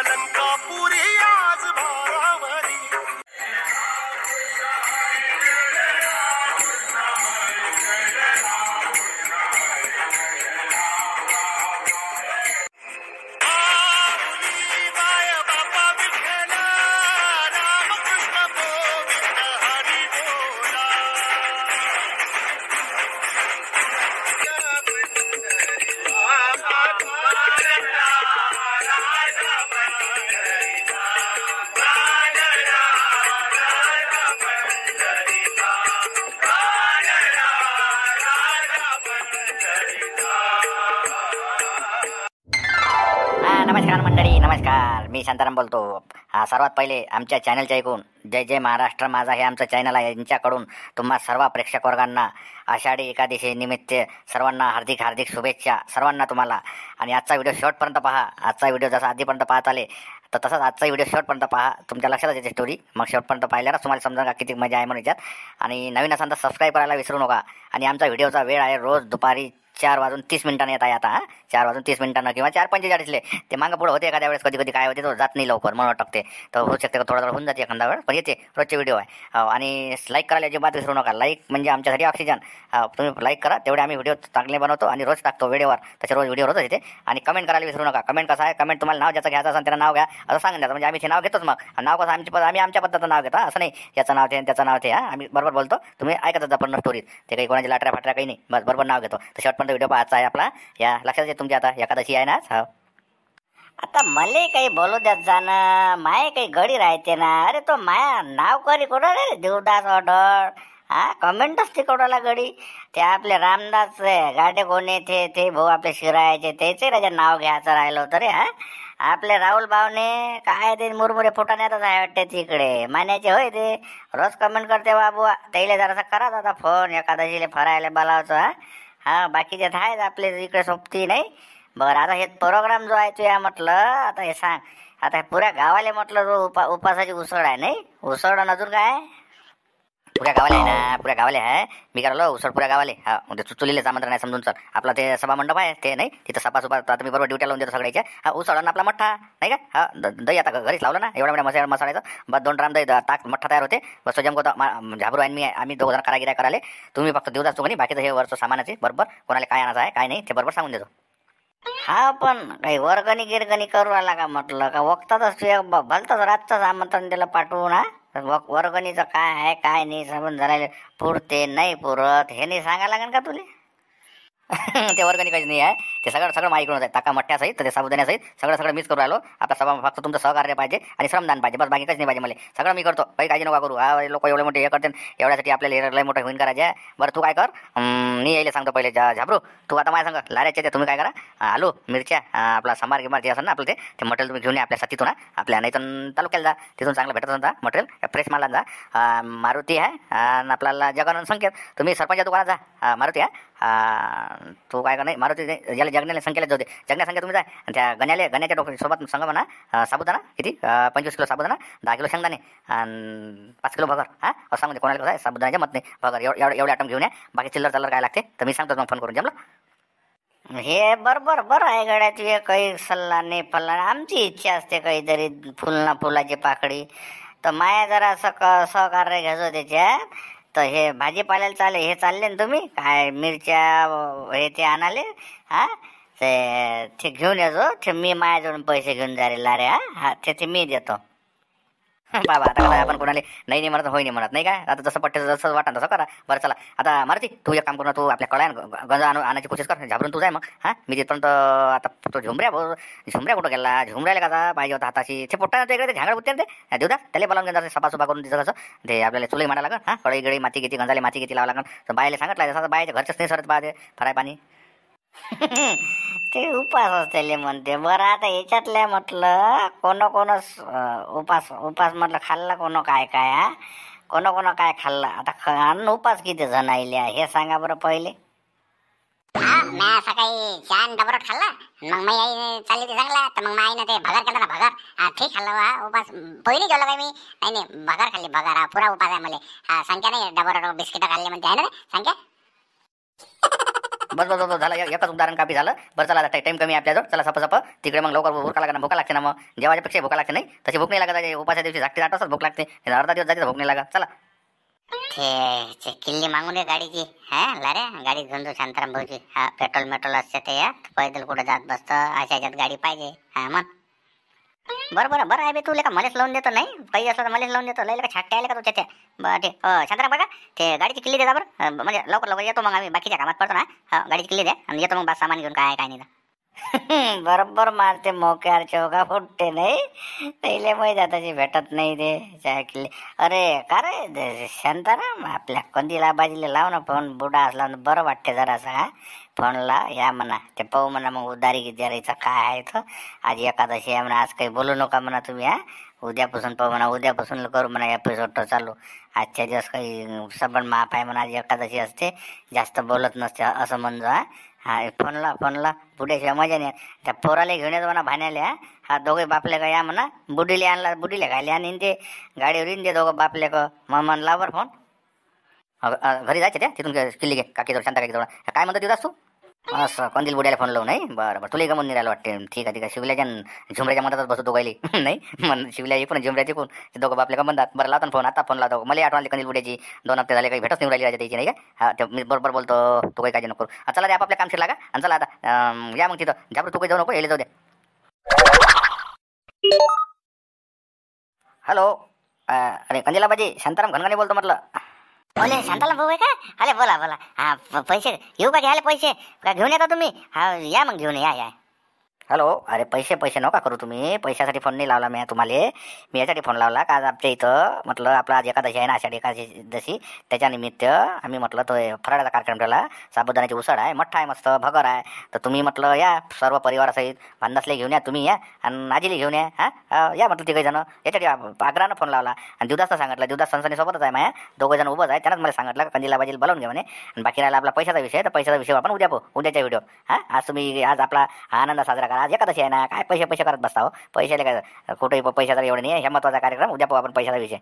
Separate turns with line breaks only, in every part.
अलंकापुरी आज भारावरी.
नमस्कार मंडळी, नमस्कार. मी शांताराम बोलतो. सर्वात पहिले आमच्या चॅनलच्या ऐकून जय जय महाराष्ट्र माझा हे आमचं चॅनल आहे. यांच्याकडून तुम्हा सर्व प्रेक्षक वर्गांना आषाढी एकादशी निमित्त सर्वांना हार्दिक हार्दिक शुभेच्छा सर्वांना तुम्हाला. आणि आजचा व्हिडिओ शेवटपर्यंत पहा. आजचा व्हिडिओ जसा आधीपर्यंत पाहत आले तर तसंच आजचा व्हिडिओ शेवटपर्यंत पहा. तुमच्या लक्षात येते स्टोरी. मग शेवटपर्यंत पाहिल्यावर तुम्हाला समजा का किती मजा आहे म्हणून याच्यात. आणि नवीन असाल तर सबस्क्राईब करायला विसरू नका. आणि आमचा व्हिडिओचा वेळ आहे रोज दुपारी 4:30 येत आहे. आता 4:30 किंवा 4:45 ते मागं पुढं होते एखाद्या वेळेस. कधी कधी काय होते तो जात नाही लवकर म्हणून अटकते. तर होऊ शकते का थोडा होऊन जाते एखादा वेळ, पण येते. रोजचे व्हिडिओ आहे. आणि लाईक करायला अजिबात विसरू नका. लाईक म्हणजे आमच्यासाठी ऑक्सिजन. तुम्ही लाईक करा तेवढे आम्ही व्हिडिओ चांगले बनवतो आणि रोज टाकतो वेळेवर. तसे रोज व्हिडिओ रोजच येते. आणि कमेंट करायला विसरू नका. कमेंट कसं आहे, कमेंट तुम्हाला नाव ज्याचं घ्यायचं असेल त्याचं नाव घ्या असं सांगून द्या. म्हणजे आम्ही ते नाव घेतोच. मग नाव कसं आम्ही आमच्या पद्धतीचं नाव घेतो. असं नाही याचं नाव ते त्याचं नाव ते. आम्ही बरोबर बोलतो. तुम्ही ऐकतच जा पूर्ण स्टोरीत. ते काही कोणाची लाटऱ्या फाटऱ्या काही नाही. बस बरोबर नाव घेतो. तर शेवटपर्यंत व्हिडिओ पाहायचा आहे आपला. या लक्षात येते तुमच्या. आता एकादशी आहे ना. हो, आता मले काही बोलू द्यात जाणं. माय काही गडी राहते ना. अरे तो माया नाव करी कोणा रे देवदास ऑर्डर. कमेंटच तिकडला गडी. ते आपले रामदास गाडे कोणे ते भाऊ आपले शिरायचे त्याचे राजा नाव घ्यायचं राहिलं होतं रे. आपले राहुल भावने काय ते मुरमुरे फुटाण्यातच आहे वाटते तिकडे मान्याचे होय. ते रोज कमेंट करते बाबू. त्याला जरासा करा आता फोन एकादशीला फरायला बोलावचं. बाकीचे आहेत आपले इकडे सोबती नाही. बरं आता हे प्रोग्राम जो आहे तो या म्हटलं आता हे सांग. आता पुऱ्या गावाला म्हटलं जो उपासाची उसळ आहे नाही. उसळ अजून काय पुऱ्या गावाला आहे ना. पुऱ्या गावाला आहे. मी करायला उसळ पुऱ्या गावाले. चुलीलेच आमंत्रण आहे समजून. सर आपला ते सभा मंडप आहे ते नाही. तिथं सपा आता मी बरोबर ड्युट्या लावून देतो सगळ्याच्या. उसळ आपला मठ्ठा नाही का. दही आता घरीच लावलं ना. एवढ्या मसाल्याचं बस 2 ग्राम दही ताक मठ्ठा तयार होते. बस जमको झाबरू आणि आम्ही 2 जण कारागिऱ्या करायला. तुम्ही फक्त देऊ असतो नाही. बाकीचं हे वरचं सामानाचे बरोबर कोणाला काय आणायचं आहे काय नाही ते बरोबर सांगून देतो. पण काही वर्गणी गिरगणी करू आला का म्हटलं का वक्तातच भलतंच रातचंच आमंत्रण दिलं पाठवून. वर्गणीचं काय आहे काय नाही समजून झालेलं. पुरते नाही पुरत हे नाही सांगायला लागेल का तुले. ते वर्गणी काहीच नाही आहे. ते सगळं माईकडून आहे. ताका मठ्ठ्यासहित ते साबुदाण्यासहित सगळं मीच करू राहिलो. आपला सभा फक्त तुमचं सहकार्य पाहिजे आणि श्रमदान पाहिजे. बस बाकी काहीच नाही पाहिजे मला. सगळं मी करतो. काही काळजी नका करू. लोक एवढे मोठे हे करते. एवढ्यासाठी आपल्याला लय मोठं होईन करायचे आहे. बरं तू काय कर. मी यायला सांगतो पहिले झाबरू तू आता माझ्या सांग लाऱ्याचे ते तुम्ही काय करा. आलू मिरच्या आपला समार गिमार जे असेल ना आपलं ते मटेरियल तुम्ही घेऊन या आपल्या साथीतून. आपल्या नाही तर तालुक्याला जा. तिथून चांगलं भेटत होता मटेरियल फ्रेश माला जा. मारुती आहे आणि आपल्याला जगानंद संकेत. तुम्ही सरपंच दुकानात जा. मारुती आहे. तू काय का नाही मारुती ज्याला जगण्याला संख्येला जाऊ दे. जगण्या संख्या तुम्ही जाय. त्या गण्याच्या डोक्यासोबत संघ म्हणा साबुदाणा किती 25 किलो साबुदाणा 10 किलो शेंगदाणे आणि 5 किलो भगर. असं सांगते कोणाला कसं आहे साबुदाण्याच्या मत नाही भगर एवढे आयटम घेऊन या. बाकी चिल्लर काय लागते तर मी सांगतो मग फोन करून. जमलं हे बरं आहे गड्या. तुझे काही सल्ला नाही फल्ला. आमची इच्छा असते काहीतरी फुलाची पाकळी. तर माया जरा सहकार्य घ्यायचं त्याच्यात. तर हे भाजीपाल्याला हे चालले ना तुम्ही काय मिरच्या हे ते आणाले. ते घेऊन यायचो. ते मी माझ्याजवळून पैसे घेऊन जायला लारे. ते मी देतो. बाबा आता कसं आपण कोणाला नाही म्हणत होई नाही म्हणत नाही काय. आता जसं पट्टे जसं वाटतं तसं करा. बरं चला आता मारुती तू एक काम करू ना. तू आपल्या कळ्या गंजा आणायची कोशिश कर. झाबरून तू जाय मग. मी तिथपर्यंत आता तो झुमऱ्या कुठं गेला. झुमऱ्याला का पाहिजे होता हाताशी. ते पोट्टा इकडे ते झांगड बुत्ते ते देऊ द्या. त्याला बोलावून घेणार सफा करून तिथं कसं ते आपल्याला चुलही मांडा लागेल. कळई गळी माती घेते गंजाले माती घेते लावा लागेल. तर बायला सांगितलं जसं बायच्या घरचंच नाही सरत पाहते फराय पाणी. ते उपास असते म्हणते. बरं आता याच्यातल्या म्हटलं कोण उपास म्हटलं खाल्ला कोण काय कोण काय खाल्ला. आता उपास किती जण आले हे सांगा बरं पहिले.
मी सकाळी छान डबरट खाल्ला. मग मी आई चालली ते चांगला. तर मग आईनं ते भगर केला ना भगर. ठीक खाल्लं उपास. पहिली जेवलं काय मी नाही भगर खाल्ली भगर. पुरा उपास आहे मला. संख्या नाही डबरट बिस्किट खाल्ले म्हणते आहे ना संख्या.
बस बस बस झालं एकच उदाहरण कापी झालं. बरं चला आता टाईम कमी आहे आपल्याजवळ. चला सप तिकडे मग लवकर भूका लागणार भूका लागते ना. मग जेवायच्यापेक्षा भूका लागते नाही तशी भूक नाही लागत. उपाच्या दिवशी झाकटी 8 वाजताच भूक लागते. अर्धा दिवस जाते भूक नाही लागत. चला
ते किल्ली मागून दे गाडीची. हा लारे गाडी घेऊन जाऊ शांताराम भाऊची. हा पेट्रोल मेट्रोल असते ते यात पैदल कुठे जात बसतं अशा ह्याच्यात गाडी पाहिजे. हा मग बरं आहे बे. तुला का मलेच लावून देतो नाही काही असलं तर मलेच लावून देतो. लय का छाटते आले का तू त्याच्या. बरं ते शांताराम बघा ते गाडीची किल्ली द्या बरं. म्हणजे लवकर येतो मग आम्ही बाकीच्या कामात पडतो ना. हा गाडीची किल्ली द्या आणि येतो मग बस सामान घेऊन काय नाही.
बरोबर मारते मोक्यार चौका फुटते नाही पहिले माहिती त्याची भेटत नाही ते चाकली. अरे का रे शांताराम आपल्या कंदीला बाजीला लाव ना फोन. बुडा असला बरं वाटते जरासा. फोनला या म्हणा ते पाहू म्हणा मग उधारी गिधारीचा काय आहे तर. आज एकादशी आहे म्हणा. आज काही बोलू नका म्हणा तुम्ही. हा उद्यापासून पाहू म्हणा. उद्यापासून करू म्हणा एपिसोड चालू. आजच्या दिवस काही सबन माफ आहे म्हणा. आज एकादशी असते जास्त बोलत नसते असं म्हणजो. हा फोनला बुड्याशिवाय मजा नाही. त्या पोराला घेऊन येतो म्हणा भाण्याला. हा दोघे बापले का या म्हणा. बुडीले आणला बुडीले घाले आणि ते गाडीवर येईन ते दोघं बापले का. मग म्हणला बरं फोन घरी जायचे त्या तिथून किल्ली घे काकीजवळ शांता काकीजवळ. काय म्हणतो तिथं तू असं कंदील बुड्याला फोन लावू नाही. बरं तुला गमून निघायला वाटते. ठीक आहे शिवल्याच्या झुमऱ्याच्या मधातच बसतो दोघायली नाही म्हण. शिवल्या इकडून झुमऱ्या तिकून ते दोघं बापले का म्हणतात. बरं लावतो फोन आता. फोन लावतो मला आठवण आली कंदील बुड्याची. 2 हप्ते झाले काही भेटच नाही राहिली त्याची नाही का. हा ते मी बरोबर बोलतो. तू काही काळजी नको करू. चला ते आपापल्या काम शिरला का. आणि चला आता या मग तिथं झापरू तू काही जाऊ नको येले जाऊ दे. हॅलो अरे कंदिला बाजी शांताराम घनघने बोलतो म्हटलं.
बोले शांताराम भाऊ आहे का. अरे बोला हा पैसे येऊ का घ्यायला पैसे का घेऊन येता तुम्ही. हा या मग घेऊन या.
हॅलो अरे पैसे नका करू तुम्ही. पैशासाठी फोन नाही लावला मी तुम्हाला. मी यासाठी फोन लावला का आज आमच्या इथं म्हटलं आपला आज एकादशी आहे ना आषाढी एकादशी त्याच्यानिमित्त आम्ही म्हटलं तो फराळाचा कार्यक्रम ठेवला. साबुदाण्याची उसळ आहे मठ्ठा आहे मस्त भगर आहे. तर तुम्ही म्हटलं या सर्व परिवारासहित भांडासले घेऊन या तुम्ही या आणि आजीला घेऊन या. हा या म्हटलं तिघे जण यासाठी आग्रहानं फोन लावला. आणि देवदासला सांगितलं देवदास संस्थानेसोबतच आहे माझ्या. दोघं जण उभंच आहे. त्यानंच मला सांगितलं का कंदीला बाजीला बोलावून घ्या म्हणे. आणि बाकी राहिला आपला पैशाचा विषय. तर पैशाचा विषय आपण उद्या उद्याच्या व्हिडिओ. हा आज तुम्ही आज आपला आनंद साजरा करा. आज एकादशी आहे ना काय पैसे करत बसता हो. पैशाला काय कुठेही पैशाचा एवढं नाही. हे महत्वाचा कार्यक्रम उद्या पाहू आपण पैशाचा विषय.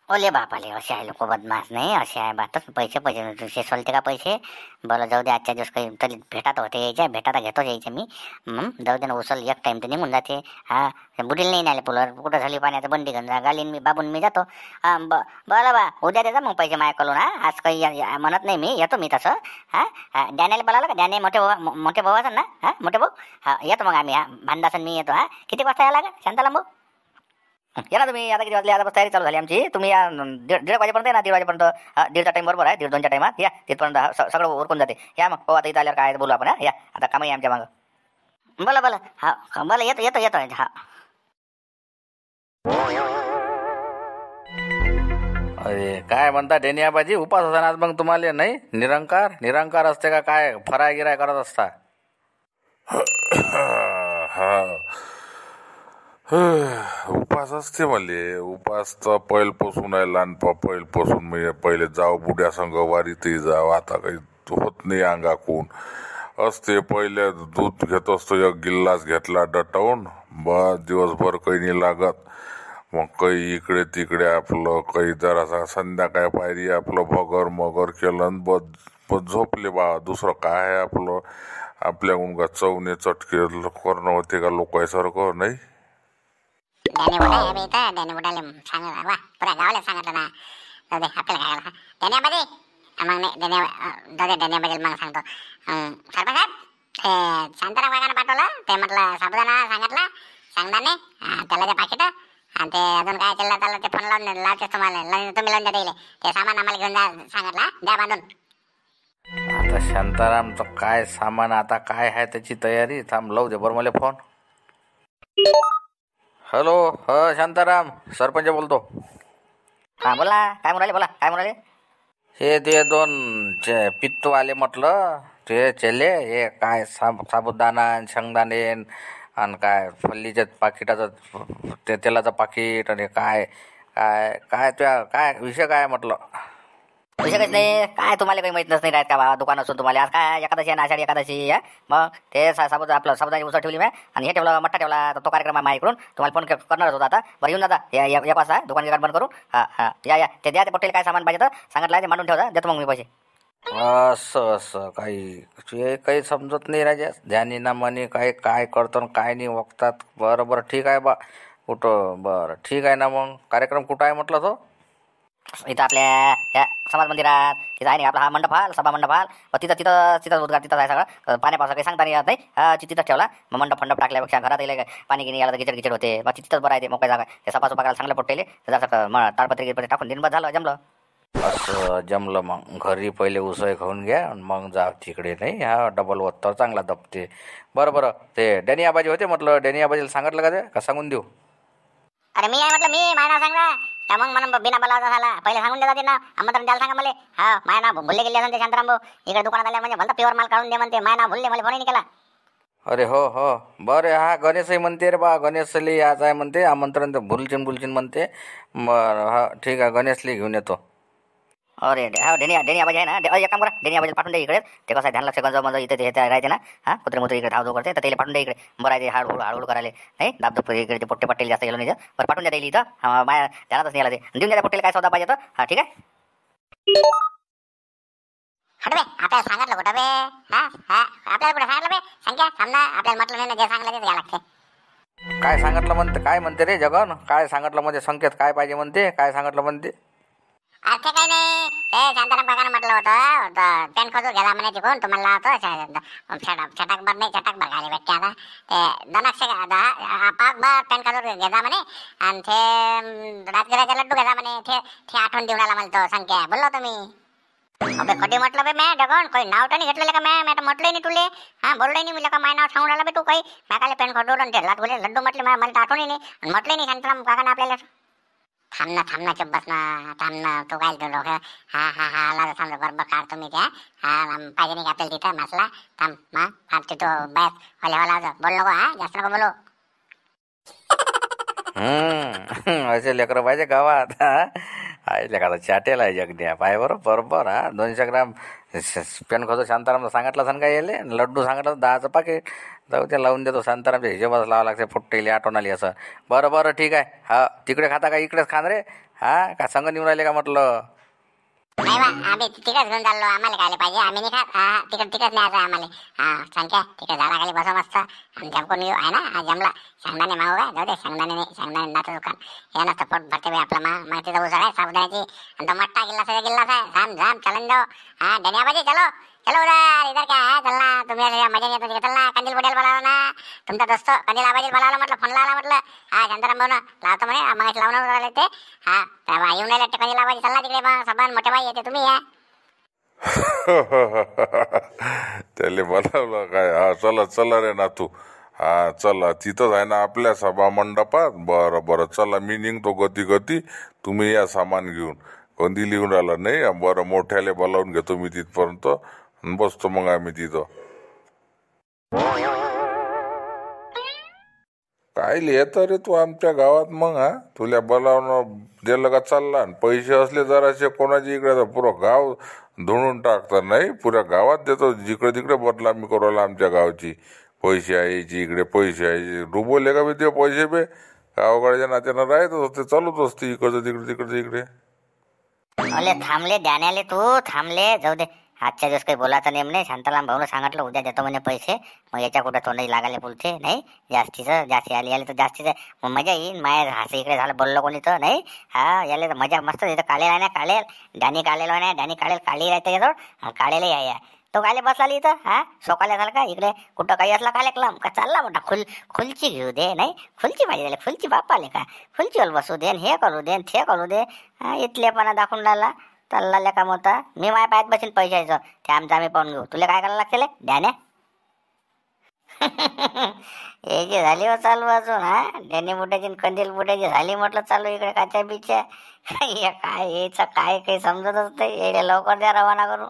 ओले बापाले असे आहे लोक बदमाश नाही. असे आहे बातच पैसे सोलते का पैसे. बोला जाऊ दे आजच्या दिवस काही तरी भेटात होते यायच्या भेटाता घेतोच यायचे मी. जाऊ दे ना उचल एक टाइम तर निघून जाते. हा बुडील नाही आले पुलर कुठं झाली पाण्याचं बंडी घेऊन जा गालीन मी बाबून मी जातो. बरं बा उद्या देजा मग पैसे माझ्याकडून. हा आज काही म्हणत नाही मी येतो मी तसं. हा डॅनेला बोलावलं का डॅने मोठे भाऊ असेल ना. हा मोठे भाऊ हा येतो मग आम्ही. हा भांडासन मी येतो. हा किती वाजता यायला का शांताराम भाऊ.
या ना तुम्ही आता किती वाजले. आता बस तयारी चालू झाली आमची. तुम्ही या 1:30 वाजेपर्यंत आहे ना. 1:30 वाजेपर्यंत 1:30चा टाईम बरोबर आहे. 1:30-2च्या टाईमात या तिथपर्यंत सगळं उरकून जाते. या मग पाहू आता इथं आल्यावर काय बोलू आपण. या आता कामही आमच्या मागं.
बोला हा बोला येतो हा.
अरे काय म्हणता डेनियाबाजी उपास असताना आज मग तुम्हाला नाही निरंकार असते का काय फराय गिराय करत असता.
उपास असते मले. उपास तर पहिल्यापासून आहे. पहिल्यापासून मी पहिले जाव बुड्या संग वारीतही जाव. आता काही होत नाही अंगाकून असते. पहिले दूध घेत असतो 1 गिल्लास घेतला डटावून बस दिवसभर काही नाही लागत. मग काही इकडे तिकडे आपलं काही जरासा संध्याकाळी पायरी आपलं भगर मगर केलं बस झोपले बा. दुसरं काय आहे आपलं आपल्याकडून का चवणे चटके करणं होते का लोकांसारखं नाही.
डॅने बुडाले सांगितलं वा पुऱ्या गावाला सांगितलं ना. जाऊ दे आपल्याला काय डॅन्याबाजी मग नाही डॅन्याबाजीला मग सांगतो. सरपंच साहेब शांताराम काकानं पाठवलं ते म्हटलं साबुदाणा सांगितला शेंगदाणे तेलाचे पाकिट आणि ते अजून काय चाललं त्याला ते फोन लावतेच तुम्हाला तुम्ही लावून द्या ते सामान आम्हाला घेऊन जा सांगितलं द्या बांधून.
आता शांतारामचं काय सामान आता काय आहे त्याची तयारी. थांब लावू दे बरं मला फोन. हॅलो शांताराम सरपंच बोलतो.
हां बोला काय म्हणाले बोला काय म्हणाले.
हे ते 2 पित्तवाले म्हटलं ते चेले हे काय साबुदाणा शेंगदाणे आणि काय फल्लीच्या पाकिटाचं ते तेलाचं पाकिट आणि काय काय काय त्या काय विषय काय म्हटलं.
विषय काहीच नाही. काय तुम्हाला काही माहीत नाही राहत का बा दुकान असून तुम्हाला. आज काय एकादशी आहे ना आषाढी एकादशी. मग ते आपलं साबुदाण्याची उसळ ठेवली मी आणि हे ठेवलं मठ्ठा ठेवला. तर तो कार्यक्रम आहे माझ्याकडून तुम्हाला फोन करणारच होता. आता बरं येऊन जाता 1 वाजता दुकान बंद करून. हा या ते द्या ते पटेल काय सामान पाहिजे तर सांगितलं ते मांडून ठेवता देतो मग मी पैसे.
असं असं काही ते काही समजत नाही राजा. ध्यानी ना म्हणे काय काय करतो काय नाही वक्तात. बरं बरं ठीक आहे बा. कुठं बरं ठीक आहे ना. मग कार्यक्रम कुठं आहे म्हटलं तो?
इथं आपल्या ह्या समाज मंदिरात तिथं आहे नाही आपला हा मंडप हॉल, सभा मंडप हॉल. तिथं तिथं तिथं उद्गार तिथं आहे सगळं. पाण्या पावसा काही सांगता नाही येत नाही. तिथंच ठेवला. मग मंडप फंडप टाकल्यापेक्षा घरात येईल पाणी गिनी याला तर गिचड गिचड होते. मग तिथंच बरं आहे ते मोकळ्या जागा. ते सफा सुफा करायला चांगलं पडतेले जसं मग ताडपत्री गिरपत्री टाकून दिन बस झालं जमलं.
असं जमलं. मग घरी पहिले उसळ खाऊन घ्या आणि मग जा तिकडे. नाही हा डबल वत्ता चांगला दबते. बरं बरं ते डॅनी आबाजी होते म्हटलं. डॅनी आबाजीला सांगितलं का ते का सांगून देऊ?
अरे मी आहे म्हटलं, मी माझं नाव सांगा त्या मग म्हणून बिना बोलावता झाला. पहिले सांगून देतात ना आमंत्रण द्यायला सांगा मला. हा माझं नाव भुलले गेले असेल ते शांताराम भाऊ. इकडे दुकानात आल्या म्हणजे भलता प्युअर माल काढून दे म्हणते. माझं नाव भुलले मला फोनही नाही केला.
अरे हो हो बरं. हा गणेशही म्हणते रे बा. गणेशली याच आहे म्हणते. आमंत्रण तर भुलचिन बुलचिन म्हणते. बरं हा ठीक आहे. गणेशली घेऊन येतो.
अरे हा डेनी आबाजी आहे ना. एक काम करा डेनी आबाजीला पाठवून द्या इकडे. ते कसं आहे ध्यान लक्ष गंज इथे ते राहते ना. कुत्रे मुत्रे इकडे धाव करते तर त्याला पाठवून द्या इकडे. बरं आहे ते हळूहळू करायला नाही दाबदब इकडे ते पोट्टे पट्टेल जास्त गेलो नाही. बरं पाठवून द्या इथं. माझ्या ध्यानातच नाही आला ते. देऊन द्या पोट्टेला काय सौदा पाहिजे तर. हा ठीक आहे.
हटवे आपल्याला सांगितलं कुठं बे? हा हा आपल्याला कुठं सांगितलं बे? संख्या थांब ना. आपल्याला म्हटलं नाही ना, जे सांगितलं ते घ्यायला लागते.
काय सांगितलं म्हणते? काय म्हणते रे जगन? काय सांगितलं म्हणजे संकेत काय पाहिजे म्हणते? काय सांगितलं म्हणते?
अर्थ काही नाही. हे शांताराम काकानं म्हटलं होतं पेन खजूर घ्यायला म्हणे तिकून तुम्हाला होतं छटाक भर नाही छटाक भर घाली भेटते. आता ते दोनक्षे पाक भर पेन खजूर घ्यायचा म्हणे आणि ते राजगिराचे लड्डू घ्यायचा म्हणे. ते आठवण देऊन आला मला तो संख्या. बोललो तुम्ही अबे कधी म्हटलं बे मॅ डगन काही नाव तर नाही घेतलेलं का मॅ तर म्हटलंय नाही तुले. हा बोललोय नाही मी का माझं नाव सांगून राहिला बे तू काही. काकाले पेन खजूर आणि ते लड्डू म्हटले मला तर आठवणी नाही आणि म्हटलंय नाही शांताराम काकानं आपल्याला. थांब ना चुप बस ना. थांब ना तू काय लोक. हा हा हा आला समजा बरोबर काढतो मी त्या. हा पाहिजे नाही आपल्याला तिथं मसला. थांब मग थांब तिथं बस होला बोल नको. हा जास्त नको बोलू.
असे लेकरं पाहिजे गावात. आहे लेखाचा चाटेल आहे जगद्या पाय बरोबर. हा 200 ग्राम पेन खजूर शांतारामला सांगितलं सांगा येले. लड्डू सांगितलं 10चं पाकिट. जाऊ ते लावून देतो. शांतारामच्या हिशोबाच लावा लागते. फुट्टेली आठवण आली असं. बरं ठीक आहे. हा तिकडे खाता का इकडेच खान रे? हा का संग निघून राहिले का म्हटलं?
नाही बा आम्ही तिकडेच घेऊन चाललो. आम्हाला खायला पाहिजे. आम्ही नाही खात. हा तिकडेच न्यायचं आम्हाला. हा संख्या तिकडे झाडाखाली बसा मस्त. आणि जमकून येऊ आहे ना. हा जमला. शेंगदाणे मागू काय? जाऊ दे शेंगदाणे नाही. शेंगदाणे नाचं दुकान हे नसतं पोट भरते आपला मग तिथं उसळ आहे साबुदाण्याची आणि तो मट्टा गिल्लास आहे. झाम चलन जाओ. हा धन्याबाजी चलो चलो उधर इधर क्या है चलना. तुम्ही मजा येतो तिकडे चल ना. कंदील बुडेल बोलावला ना तुमचा दोस्त. कंदील आबाजी बोलावला म्हटलं. फोन लावला म्हटलं. हा शांताराम भाऊ ना लावतो म्हणे. मग लावून राहिले ते. हा तेव्हा येऊन राहिले कंदील आबाजी चल ना तिकडे. मग सबान मोठे बाई येते तुम्ही या.
त्याला बोलावलं काय? हा चला रे ना तू. हा चला तिथंच आहे ना आपल्या सभा मंडपात. बरं चला मी निघतो गती. तुम्ही या सामान घेऊन. कंदी लिहून राहिला नाही. बरं मोठ्याले बोलावून घेतो मी तिथपर्यंत बसतो मग आम्ही तिथं. काय लिहित रे तू आमच्या गावात मग? हा तुला बोलावणं दिलं का चालला. पैसे असले जराशे कोणाची इकडे तर पुरं गाव धुणून टाकतात. नाही पुऱ्या गावात देतो. जिकडे तिकडे बदनामी करूला आमच्या गावची. पैसे यायची इकडे पैसे यायचे. डुबवले का बी ते पैसे बे गावकडच्या नात्यानं राहतच असते. चालूच असते इकडचं तिकडे.
अले थांबले ध्यानाले तू थांबले. जाऊ दे आजच्या दिवस काही बोलायचा नेम नाही. शांताराम भाऊनं सांगितलं उद्या देतो म्हणे पैसे. मग याच्या कुठं तोंडही लागायला बोलते नाही. जास्ती आली तर जास्तीचं मग मजा येईन. माझ्या हात इकडे झालं बोललो कोणी तर नाही. हा याला तर मजा मस्त. इथं काढेल आहे ना. काढेल डानी काढलेलो आहे ना. डानी काढी राहते याजवळ. काढेल या तो काले बसला इथं. हा सोकाल्यासारखा इकडे कुठं काही असला कालेकलाम का चालला मोठा खुलची घेऊ दे नाही. खुलची पाहिजे त्याला. खुलची बापाले का खुलचीवर बसू दे. हे करू दे ते करू दे. हा इथलेपणा दाखवून राहिला. चालला काम होता. मी माझ्या पायात बसेन पैशाचं. ते आम्ही पाहून घेऊ. तुला काय करायला लागते ध्याने? हे जे झाली हो चालू अजून. हा डेनी बुड्याची कंदील बुड्याची झाली म्हटलं चालू इकडे काच्या बिच्या. काय यायचं काय काही समजतच नाही. येडे लवकर द्या रवाना करू.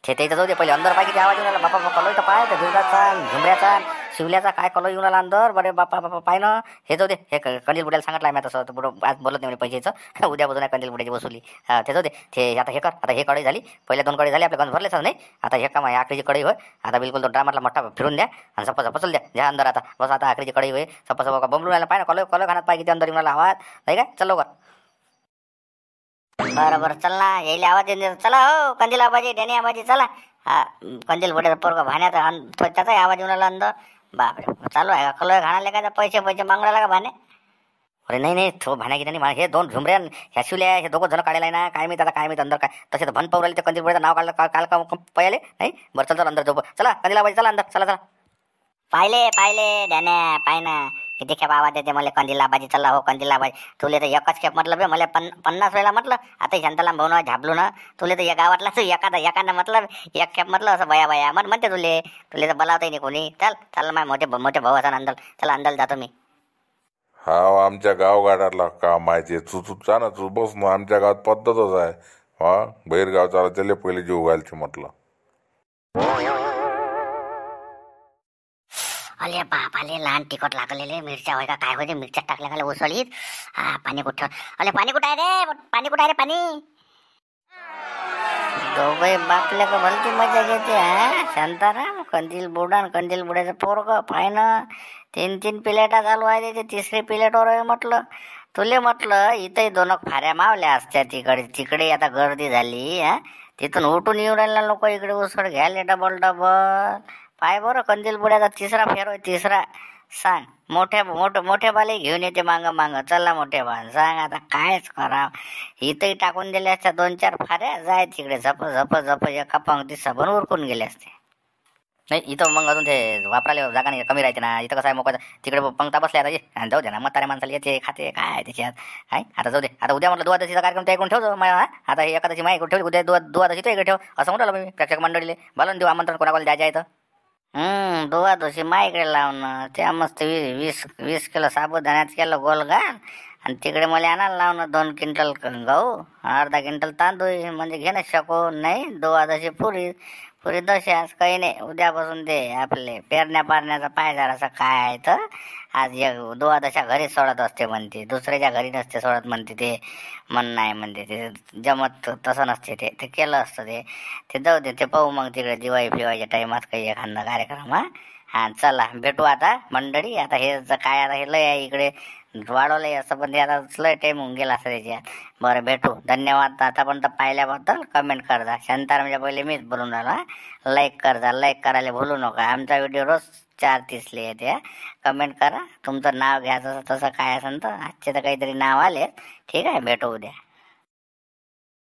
ते इथं जाऊ दे पहिले अंदर पाहिजे आवाज येऊन राहिला. बापा कलो इथं पाय त्या दुधाचा झुमऱ्याचा शिवल्याचा काय कलो येऊन राहिला अंदर. बरे बापा पाय ना. हे जाऊ दे. हे कंदील बुड्याला सांगितलं मी तसं पुढं आज बोलत नाही पैशाचं. उद्या बघून कंदील बुड्याची वसुली. ते जाऊ दे. ते आता हे कर. आता हे कढई झाली. पहिले 2 कढई झाली आपल्या गंज भरलेच नाही. आता हे काम आहे आखरीची कढई होय. आता बिलकुल तो ड्रामातला मोठा फिरून द्या आणि सपचल द्या अंदर. आता बस आता आखरीची कढई होय. सपा बमलून राहिला पाय ना. कलो घाण्यात पाय किती अंदर येऊन राहिला आवाज नाही काय. चल लवकर.
बरं बरं चल ना, येईल आवाज येऊन देतो. चला हो कंदील आबाजी, डेनी आबाजी, चला. हा कंदील बुड्याचा पोरगा भाण्याचा त्याचाही आवाज येऊन आला अंदर. बापरे, चालू आहे का खलोय घाणाले का पैसे पैसे मागणाला का भाने?
अरे नाही नाही, तो भाण्या गिऱ्याने हे दोन झुमरे ह्या शिवल्या हे दोघं जण काढायला ना, काय मी त्याला काय मी अंदर काय तसे तर भन पाऊ राहिले. ते कंदील बुड्याचं नाव काढलं काल का पहिले नाही. बरं चल चल अंदर झोप. चला कंदील आबाजी चला अंदर, चला चला.
पाहिले ध्यान्या पाय ना, किती खेप आवाज येते मला कंदील आबाजी. चला हो कंदील आबाजी. तुले तर एकच खेप म्हटलं बे, मला 50 वेळा म्हटलं. आता शांताला भाऊ झापलो ना, तुले तर या गावातला एकानं म्हटलं एक खेप म्हटलं असं बया बया म्हणते तुले तर बोलावताही नाही कोणी. चल चल माय मोठे मोठे भाऊ असा अंदर. चला अंदर जातो मी.
हा आमच्या गावगाड्याला काम आहे ते. तू जा ना, तू बस ना. आमच्या गावात पद्धतच आहे. हा बाहेर गाव चाला त्याला पहिले जीव घालचे म्हटलं.
अले बापाले लहान तिखट लागलेले मिरच्या होय का काय होते, मिरच्या टाकल्या का उसळीत. हा पाणी कुठं, अरे पाणी कुठं आहे रे, पाणी कुठं आहे रे पाणी.
दोघे बापले का भलती मजा घेते. हा शांताराम कंदील बुडा कंदील बुड्याचं पोरग पाय ना. 3 प्लेटा चालू आहे त्याचे, तिसरी प्लेटवर आहे म्हटलं. तुले म्हटलं इथंही 2 फाऱ्या मावल्या असत्या तिकडे आता गर्दी झाली. हा तिथून उठून येऊन राहिला लोक इकडे उसळ घ्यायला डबल डबल. पाय बरं कंदील बुड्याचा तिसरा फेर होय, तिसरा. सांग मोठे बाले घेऊन येते मांग चला मोठे बाल. सांग आता कायच करा. इथंही टाकून दिल्या असत्या 2-4 फाऱ्या. जाय तिकडे झप एका पंक्ती सबन उरकून गेले असते. नाही इथं मग अजून ते वापरायला जागा नाही, कमी राहते ना. इथं कसं आहे मोकळं तिकडे पंक्ता बसल्या आता जाऊ दे ना. म्हाताऱ्या माणसाला येते खाते काय त्याच्यात आहे. आता जाऊ दे. आता उद्या म्हटलं द्वादशीचा कार्यक्रम त्या ऐकून ठेवतो. आता हे एकादशी माहिती ठेवली, उद्या द्वादशी तो इकडे ठेव असं म्हटलं मी प्रेक्षक मंडळीले. बोलून देऊ आमंत्रण कोणाकोणाला द्यायचं आहे तर.
दुवादशी माईकडे लावणं. त्या मस्त 20 किलो साबुदाण्यात केलं गोल घाल. आणि तिकडे मला आणायला लावणं 2 क्विंटल गहू, अर्धा क्विंटल तांदूळ. म्हणजे घेणं शकू नाही. दुवादशी पुरी दशाच काही नाही. उद्यापासून ते आपले पेरण्या पारण्याचा पाय जरासा काय आहे तर. आज दुवादशा घरी सोडत असते म्हणते, दुसऱ्याच्या घरी नसते सोडत म्हणते. ते म्हणणं आहे म्हणते. ते जमत तसं नसते. ते केलं असतं ते जाऊ दे. ते पाहू मग तिकडे दिवाळी फिवायच्या टाइमात काही एखादा कार्यक्रम. हा चला भेटू आता मंडळी. आता हे काय आता हे लय आहे इकडे वाढवलंय असं, पण ते आता लय टाईम होऊन गेला असं त्याच्यात. बरं भेटू. धन्यवाद आतापर्यंत पाहिल्याबद्दल. कमेंट करजा. शांतारामच्या पहिले मीच बोलून राहिला. लाईक करायला भूलू नका. आमचा व्हिडिओ रोज 4:30 येते. कमेंट करा. तुमचं नाव घ्यायचं तसं काय असेल तर. आजचे तर काहीतरी नाव आले. ठीक आहे भेटू उद्या.